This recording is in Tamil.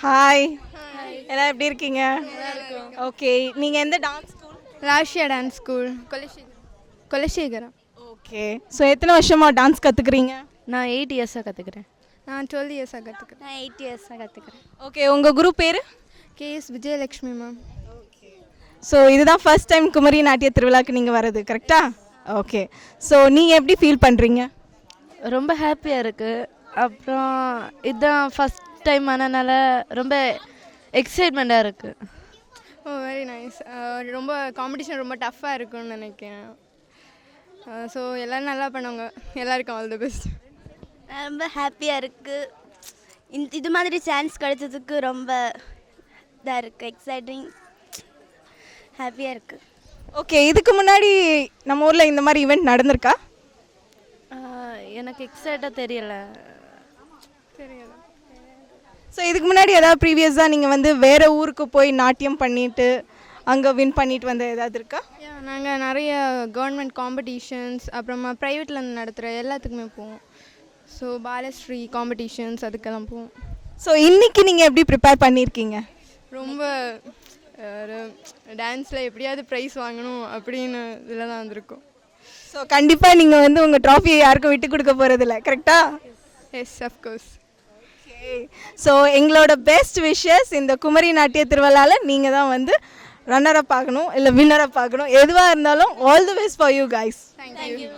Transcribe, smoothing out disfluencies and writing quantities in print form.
ஹாய், எல்லாம் எப்படி இருக்கீங்க? ஓகே, நீங்கள் எந்த dance school? Rashya dance school Kulasekaram. Okay, so எத்தனை வருஷமாக டான்ஸ் கற்றுக்குறீங்க? நான் 8 இயர்ஸாக கற்றுக்கிறேன். நான் 12 இயர்ஸாக கற்றுக்கிறேன். நான் 8 இயர்ஸாக கற்றுக்கிறேன். ஓகே, உங்கள் குரூப் பேர்? KS Vijayalakshmi ma'am. ஸோ இதுதான் ஃபர்ஸ்ட் டைம் குமரி நாட்டிய திருவிழாக்கு நீங்கள் வர்றது கரெக்டா? ஓகே, ஸோ நீங்கள் எப்படி ஃபீல் பண்ணுறீங்க? ரொம்ப ஹாப்பியாக இருக்குது. அப்புறம் இதுதான் ஃபஸ்ட் டைம் ஆனதுனால ரொம்ப எக்ஸைட்மெண்ட்டாக இருக்குது. ஓ வெரி நைஸ். ரொம்ப காம்படிஷன் ரொம்ப டஃப்பாக இருக்கும்னு நினைக்கிறேன். ஸோ எல்லோரும் நல்லா பண்ணுவாங்க. எல்லாருக்கும் ஆல் தி பெஸ்ட். ரொம்ப ஹாப்பியாக இருக்குது. இது மாதிரி சான்ஸ் கிடைச்சதுக்கு ரொம்ப இதாக இருக்குது, எக்ஸைட்டிங், ஹாப்பியாக இருக்குது. ஓகே, இதுக்கு முன்னாடி நம்ம ஊரில் இந்த மாதிரி ஈவெண்ட் நடந்திருக்கா? எனக்கு எக்ஸைட்டாக தெரியலை. ஸோ இதுக்கு முன்னாடி ஏதாவது ப்ரீவியஸாக நீங்கள் வந்து வேறு ஊருக்கு போய் நாட்டியம் பண்ணிவிட்டு அங்கே வின் பண்ணிட்டு வந்த ஏதாவது இருக்கா? நாங்கள் நிறைய கவர்மெண்ட் காம்படிஷன்ஸ் அப்புறமா ப்ரைவேட்டில் நடத்துகிற எல்லாத்துக்குமே போவோம். ஸோ பாலஸ்ரீ காம்படிஷன்ஸ் அதுக்கெல்லாம் போவோம். ஸோ இன்றைக்கி நீங்கள் எப்படி ப்ரிப்பேர் பண்ணியிருக்கீங்க? ரொம்ப டான்ஸில் எப்படியாவது ப்ரைஸ் வாங்கணும் அப்படின்னு இதில் தான் வந்திருக்கோம். ஸோ கண்டிப்பாக நீங்கள் வந்து உங்கள் ட்ராஃபியை யாருக்கும் விட்டு கொடுக்க போகிறதில்ல கரெக்டா? Yes of course. ஓகே, ஸோ எங்களோட பெஸ்ட் விஷஸ். இந்த குமரி நாட்டிய திருவிழாவில் நீங்கள் தான் வந்து ரன்னரப் ஆகணும் இல்லை வின்னரப் ஆகணும். எதுவாக இருந்தாலும் all the best for you guys. Thank you.